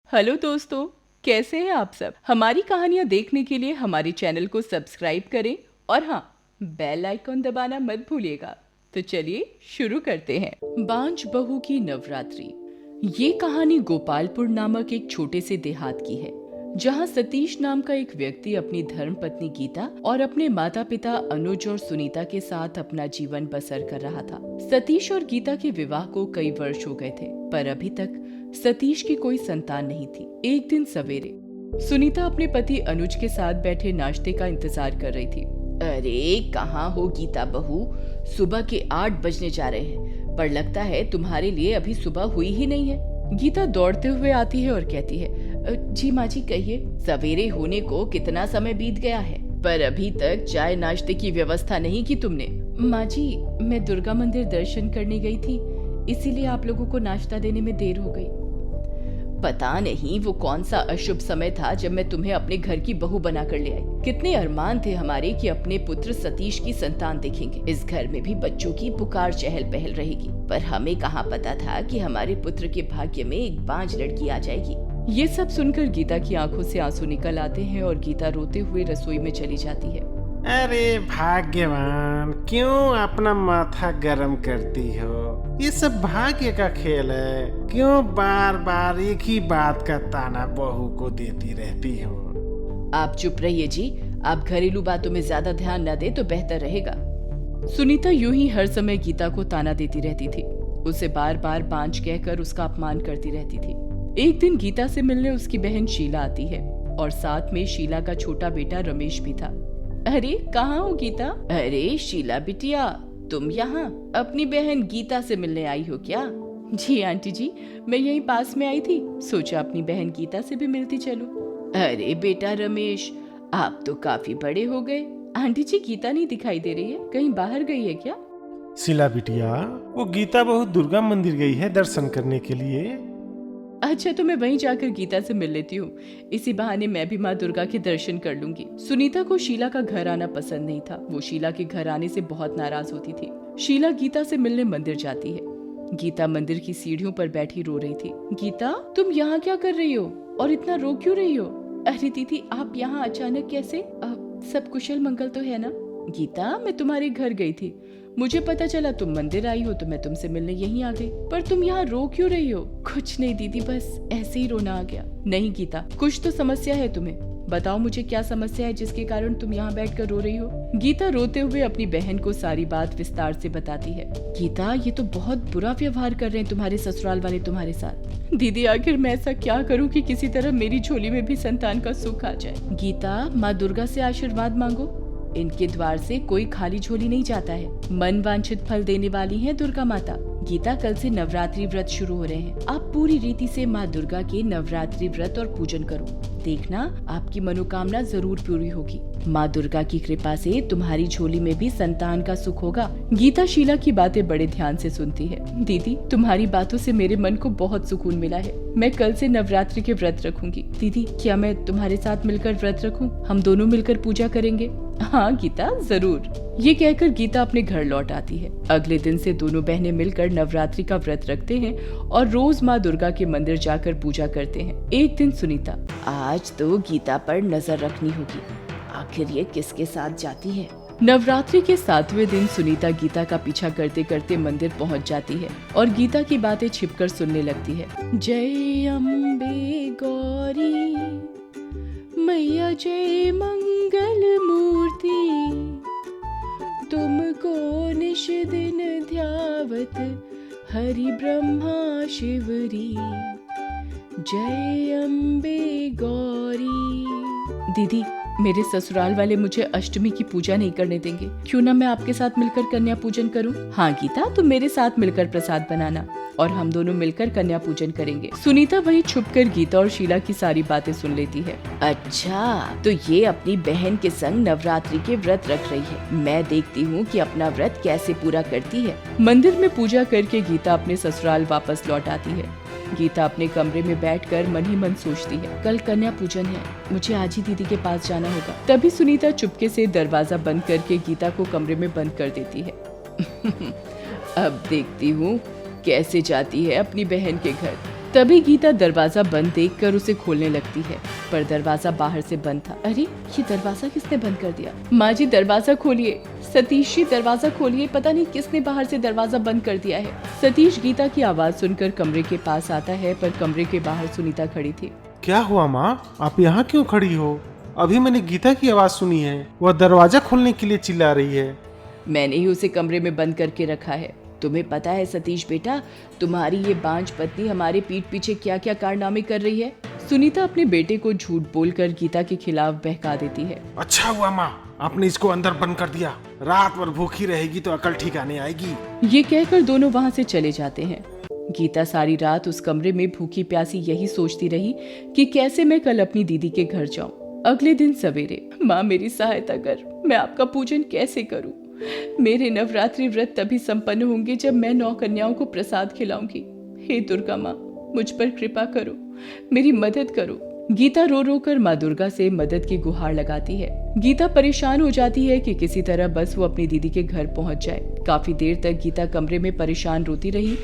Hello दोस्तों, कैसे हैं आप सब। हमारी कहानियाँ देखने के लिए हमारे चैनल को सब्सक्राइब करें और हाँ, बेल आइकॉन दबाना मत भूलिएगा। तो चलिए शुरू करते हैं। बांझ बहू की नवरात्रि। ये कहानी गोपालपुर नामक एक छोटे से देहात की है, जहाँ सतीश नाम का एक व्यक्ति अपनी धर्म पत्नी गीता और अपने माता पिता अनुज और सुनीता के साथ अपना जीवन बसर कर रहा था। सतीश और गीता के विवाह को कई वर्ष हो गए थे, पर अभी तक सतीश की कोई संतान नहीं थी। एक दिन सवेरे सुनीता अपने पति अनुज के साथ बैठे नाश्ते का इंतजार कर रही थी। अरे कहाँ हो गीता बहू, सुबह के 8 बजने जा रहे हैं, पर लगता है तुम्हारे लिए अभी सुबह हुई ही नहीं है। गीता दौड़ते हुए आती है और कहती है, जी माँ जी कहिए। सवेरे होने को कितना समय बीत गया है, पर अभी तक चाय नाश्ते की व्यवस्था नहीं की तुमने। माँ जी, मैं दुर्गा मंदिर दर्शन करने गई थी, इसीलिए आप लोगों को नाश्ता देने में देर हो गई। पता नहीं वो कौन सा अशुभ समय था जब मैं तुम्हें अपने घर की बहू बना कर ले आई। कितने अरमान थे हमारे कि अपने पुत्र सतीश की संतान देखेंगे। इस घर में भी बच्चों की पुकार चहल पहल रहेगी, पर हमें कहाँ पता था कि हमारे पुत्र के भाग्य में एक बांझ लड़की आ जाएगी। ये सब सुनकर गीता की आंखों से आंसू निकल आते हैं और गीता रोते हुए रसोई में चली जाती है। अरे भाग्यवान, क्यों अपना माथा गरम करती हो? ये सब भाग्य का खेल है। क्यों बार बार एक ही बात का ताना बहू को देती रहती हो? आप चुप रहिए जी, आप घरेलू बातों में ज्यादा ध्यान न दे तो बेहतर रहेगा। सुनीता यूं ही हर समय गीता को ताना देती रहती थी, उसे बार बार बांझ कहकर उसका अपमान करती रहती थी। एक दिन गीता से मिलने उसकी बहन शीला आती है और साथ में शीला का छोटा बेटा रमेश भी था। अरे कहाँ हो गीता? अरे शीला बिटिया, तुम यहाँ अपनी बहन गीता से मिलने आई हो क्या? जी आंटी जी, मैं यहीं पास में आई थी, सोचा अपनी बहन गीता से भी मिलती चलूं। अरे बेटा रमेश, आप तो काफी बड़े हो गए। आंटी जी गीता नहीं दिखाई दे रही है, कहीं बाहर गई है क्या? शीला बिटिया, वो गीता बहू दुर्गा मंदिर गई है दर्शन करने के लिए। अच्छा, तो मैं वहीं जाकर गीता से मिल लेती हूँ, इसी बहाने मैं भी माँ दुर्गा के दर्शन कर लूंगी। सुनीता को शीला का घर आना पसंद नहीं था, वो शीला के घर आने से बहुत नाराज होती थी। शीला गीता से मिलने मंदिर जाती है। गीता मंदिर की सीढ़ियों पर बैठी रो रही थी। गीता, तुम यहाँ क्या कर रही हो और इतना रो क्यों रही हो? अरे दीदी, आप यहाँ अचानक कैसे? सब कुशल मंगल तो है ना? गीता, मैं तुम्हारे घर गई थी, मुझे पता चला तुम मंदिर आई हो तो मैं तुमसे मिलने यहीं आ गई। पर तुम यहाँ रो क्यों रही हो? कुछ नहीं दीदी, बस ऐसे ही रोना आ गया। नहीं गीता, कुछ तो समस्या है तुम्हें, बताओ मुझे क्या समस्या है जिसके कारण तुम यहाँ बैठकर रो रही हो? गीता रोते हुए अपनी बहन को सारी बात विस्तार से बताती है। गीता, ये तो बहुत बुरा व्यवहार कर रहे हैं तुम्हारे ससुराल वाले तुम्हारे साथ। दीदी, आखिर मैं ऐसा क्या करूँ कि किसी तरह मेरी झोली में भी संतान का सुख आ जाए? गीता, माँ दुर्गा से आशीर्वाद मांगो, इनके द्वार से कोई खाली झोली नहीं जाता है। मन वांछित फल देने वाली है दुर्गा माता। गीता, कल से नवरात्रि व्रत शुरू हो रहे हैं, आप पूरी रीति से माँ दुर्गा के नवरात्रि व्रत और पूजन करो, देखना आपकी मनोकामना जरूर पूरी होगी। माँ दुर्गा की कृपा से तुम्हारी झोली में भी संतान का सुख होगा। गीता शीला की बातें बड़े ध्यान से सुनती है। दीदी, तुम्हारी बातों से मेरे मन को बहुत सुकून मिला है, मैं कल से नवरात्रि के व्रत रखूंगी। दीदी, क्या मैं तुम्हारे साथ मिलकर व्रत रखूं? हम दोनों मिलकर पूजा करेंगे। हाँ गीता, जरूर। ये कहकर गीता अपने घर लौट आती है। अगले दिन से दोनों बहनें मिलकर नवरात्रि का व्रत रखते हैं और रोज माँ दुर्गा के मंदिर जाकर पूजा करते हैं। एक दिन सुनीता, आज तो गीता पर नजर रखनी होगी, आखिर ये किसके साथ जाती है? नवरात्रि के 7वें दिन सुनीता गीता का पीछा करते करते मंदिर पहुंच जाती है और गीता की बातें छिपकर सुनने लगती है। जय अम्बे गौरी मैया, जय मंगल मूर्ति, तुमको निश दिन ध्यावत हरि ब्रह्मा शिवरी, जय अम्बे गौरी। दीदी, मेरे ससुराल वाले मुझे अष्टमी की पूजा नहीं करने देंगे, क्यों ना मैं आपके साथ मिलकर कन्या पूजन करूं? हाँ गीता, तुम मेरे साथ मिलकर प्रसाद बनाना और हम दोनों मिलकर कन्या पूजन करेंगे। सुनीता वहीं छुपकर गीता और शीला की सारी बातें सुन लेती है। अच्छा, तो ये अपनी बहन के संग नवरात्रि के व्रत रख रही है, मैं देखती हूँ कि अपना व्रत कैसे पूरा करती है। मंदिर में पूजा करके गीता अपने ससुराल वापस लौट आती है। गीता अपने कमरे में बैठकर मन ही मन सोचती है, कल कन्या पूजन है, मुझे आज ही दीदी के पास जाना होगा। तभी सुनीता चुपके से दरवाजा बंद करके गीता को कमरे में बंद कर देती है। अब देखती हूँ कैसे जाती है अपनी बहन के घर। तभी गीता दरवाजा बंद देखकर उसे खोलने लगती है, पर दरवाजा बाहर से बंद था। अरे ये दरवाजा किसने बंद कर दिया? माँ जी दरवाजा खोलिए, सतीश जी दरवाजा खोलिए, पता नहीं किसने बाहर से दरवाजा बंद कर दिया है। सतीश गीता की आवाज सुनकर कमरे के पास आता है, पर कमरे के बाहर सुनीता खड़ी थी। क्या हुआ माँ, आप यहाँ क्यों खड़ी हो? अभी मैंने गीता की आवाज सुनी है, वह दरवाजा खोलने के लिए चिल्ला रही है। मैंने ही उसे कमरे में बंद करके रखा है। तुम्हें पता है सतीश बेटा, तुम्हारी ये बांझ पत्नी हमारे पीठ पीछे क्या क्या कारनामे कर रही है। सुनीता अपने बेटे को झूठ बोलकर गीता के खिलाफ बहका देती है। अच्छा हुआ माँ, आपने इसको अंदर बंद कर दिया। रात भर भूखी रहेगी तो अकल ठिकाने आएगी। ये कहकर दोनों वहाँ से चले जाते हैं। गीता सारी रात उस कमरे में भूखी प्यासी यही सोचती रही कि कैसे मैं कल अपनी दीदी के घर जाऊं। अगले दिन सवेरे, माँ मेरी सहायता कर, मैं आपका पूजन कैसे करूं? मेरे नवरात्रि व्रत तभी संपन्न होंगे जब मैं 9 कन्याओं को प्रसाद खिलाऊंगी। हे दुर्गा माँ, मुझ पर कृपा करो, मेरी मदद करो। गीता रो रो कर माँ दुर्गा से मदद की गुहार लगाती है। गीता परेशान हो जाती है कि किसी तरह बस वो अपनी दीदी के घर पहुंच जाए। काफी देर तक गीता कमरे में परेशान रोती रही।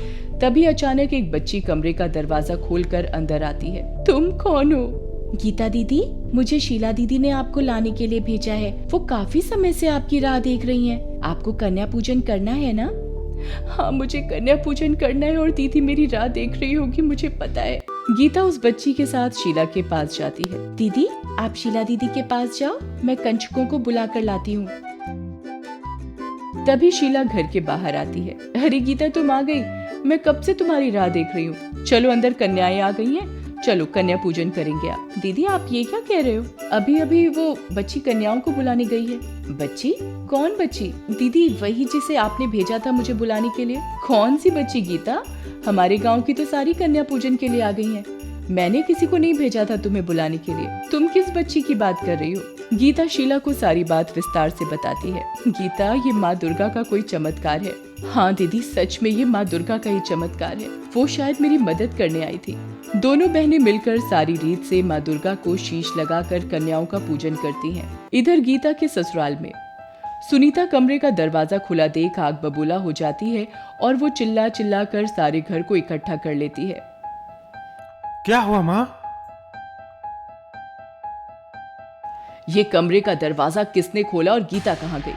तभी अचानक एक बच्ची कमरे का दरवाजा खोलकर अंदर आती है। तुम कौन हो? गीता दीदी, मुझे शीला दीदी ने आपको लाने के लिए भेजा है। वो काफी समय से आपकी राह देख रही हैं। आपको कन्या पूजन करना है ना? हाँ, मुझे कन्या पूजन करना है और दीदी मेरी राह देख रही होगी, मुझे पता है। गीता उस बच्ची के साथ शीला के पास जाती है। दीदी, आप शीला दीदी के पास जाओ, मैं कंचकों को बुला कर लाती हूँ। तभी शीला घर के बाहर आती है। अरे गीता, तुम आ गई, मैं कब से तुम्हारी राह देख रही हूँ। चलो अंदर, कन्याएं आ गई हैं, चलो कन्या पूजन करेंगे। आप दीदी, आप ये क्या कह रहे हो? अभी अभी वो बच्ची कन्याओं को बुलाने गई है। बच्ची? कौन बच्ची? दीदी, वही जिसे आपने भेजा था मुझे बुलाने के लिए। कौन सी बच्ची गीता? हमारे गांव की तो सारी कन्या पूजन के लिए आ गई हैं। मैंने किसी को नहीं भेजा था तुम्हें बुलाने के लिए। तुम किस बच्ची की बात कर रही हो? गीता शीला को सारी बात विस्तार से बताती है। गीता, ये माँ दुर्गा का कोई चमत्कार है। हाँ दीदी, सच में ये माँ दुर्गा का ही चमत्कार है। वो शायद मेरी मदद करने आई थी। दोनों बहनें मिलकर सारी रीत से माँ दुर्गा को शीश लगाकर कन्याओं का पूजन करती हैं। इधर गीता के ससुराल में सुनीता कमरे का दरवाजा खुला देख आग बबूला हो जाती है और वो चिल्ला चिल्ला कर सारे घर को इकट्ठा कर लेती है। क्या हुआ माँ? ये कमरे का दरवाजा किसने खोला और गीता कहाँ गई?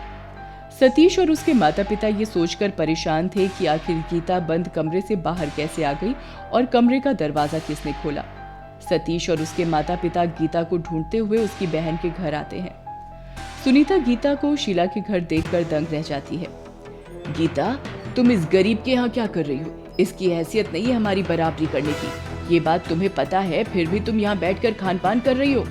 सतीश और उसके माता पिता ये सोचकर परेशान थे कि आखिर गीता बंद कमरे से बाहर कैसे आ गई और कमरे का दरवाजा किसने खोला। सतीश और उसके माता पिता गीता को ढूंढते हुए उसकी बहन के घर आते हैं। सुनीता गीता को शीला के घर देखकर दंग रह जाती है। गीता, तुम इस गरीब के यहाँ क्या कर रही हो? इसकी हैसियत नहीं है हमारी बराबरी करने की। ये बात तुम्हें पता है, फिर भी तुम यहाँ बैठकर खान पान कर रही हो।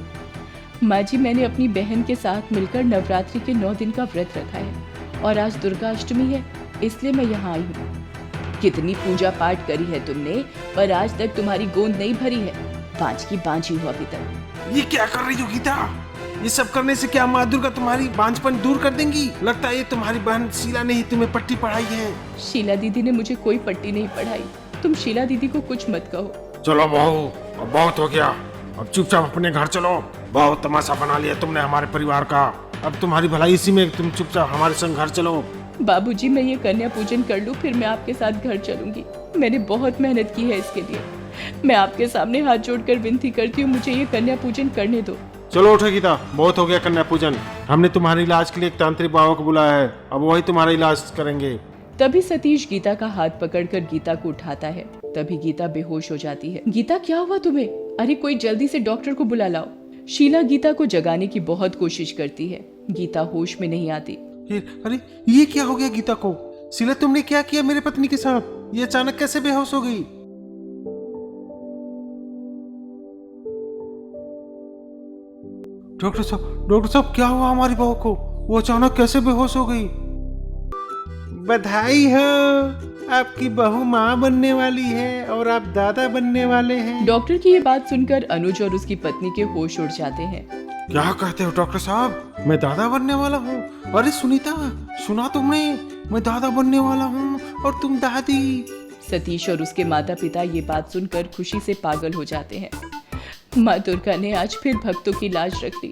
माँ जी, मैंने अपनी बहन के साथ मिलकर नवरात्रि के 9 दिन का व्रत रखा है और आज दुर्गा अष्टमी है, इसलिए मैं यहाँ आई हूँ। कितनी पूजा पाठ करी है तुमने, पर आज तक तुम्हारी गोंद नहीं भरी है। बांझ की बांझ ही हो अभी तक। ये क्या कर रही हो गीता? ये सब करने से क्या माँ दुर्गा तुम्हारी बांझपन दूर कर देंगी? लगता है ये तुम्हारी बहन शीला ने ही तुम्हें पट्टी पढ़ाई है। शीला दीदी ने मुझे कोई पट्टी नहीं पढ़ाई। तुम शीला दीदी को कुछ मत कहो। चलो बहू, अब बहुत हो गया, अब चुपचाप अपने घर चलो। बहुत तमाशा बना लिया तुमने हमारे परिवार का। अब तुम्हारी भलाई इसी में, तुम चुपचाप हमारे संग घर चलो। बाबूजी, मैं ये कन्या पूजन कर लूं, फिर मैं आपके साथ घर चलूंगी। मैंने बहुत मेहनत की है इसके लिए। मैं आपके सामने हाथ जोड़कर विनती करती हूँ, मुझे ये कन्या पूजन करने दो। चलो उठो गीता, बहुत हो गया कन्या पूजन। हमने तुम्हारे इलाज के लिए एक तांत्रिक बाबा को बुलाया है, अब वही तुम्हारा इलाज करेंगे। तभी सतीश गीता का हाथ पकड़कर गीता को उठाता है। तभी गीता बेहोश हो जाती है। गीता, क्या हुआ तुम्हें? अरे कोई जल्दी से डॉक्टर को बुला लाओ। शीला गीता को जगाने की बहुत कोशिश करती है। गीता होश में नहीं आती। अरे ये क्या हो गया गीता को? शीला, तुमने क्या किया मेरे पत्नी के साथ? ये अचानक कैसे बेहोश हो गई? डॉक्टर साहब, क्या हुआ हमारी बहू को? वो अचानक कैसे बेहोश हो गई? बधाई हो, आपकी बहू माँ बनने वाली है और आप दादा बनने वाले हैं। डॉक्टर की ये बात सुनकर अनुज और उसकी पत्नी के होश उड़ जाते हैं। क्या कहते हो डॉक्टर साहब, मैं दादा बनने वाला हूँ? अरे सुनीता, सुना तुमने? मैं दादा बनने वाला हूँ और तुम दादी। सतीश और उसके माता पिता ये बात सुनकर खुशी से पागल हो जाते हैं। माँ दुर्गा ने आज फिर भक्तों की लाज रख ली।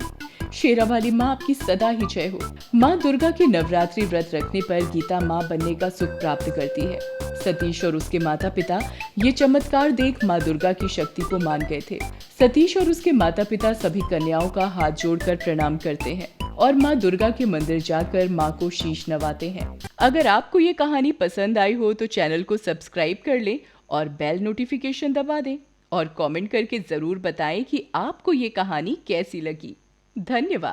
शेरा वाली माँ आपकी सदा ही जय हो। माँ दुर्गा के नवरात्रि व्रत रखने पर गीता माँ बनने का सुख प्राप्त करती है। सतीश और उसके माता पिता ये चमत्कार देख माँ दुर्गा की शक्ति को मान गए थे। सतीश और उसके माता पिता सभी कन्याओं का हाथ जोड़कर प्रणाम करते हैं और माँ दुर्गा के मंदिर जाकर माँ को शीश नवाते हैं। अगर आपको ये कहानी पसंद आई हो तो चैनल को सब्सक्राइब कर लें और बेल नोटिफिकेशन दबा दें और कमेंट करके जरूर बताएं कि आपको ये कहानी कैसी लगी। धन्यवाद।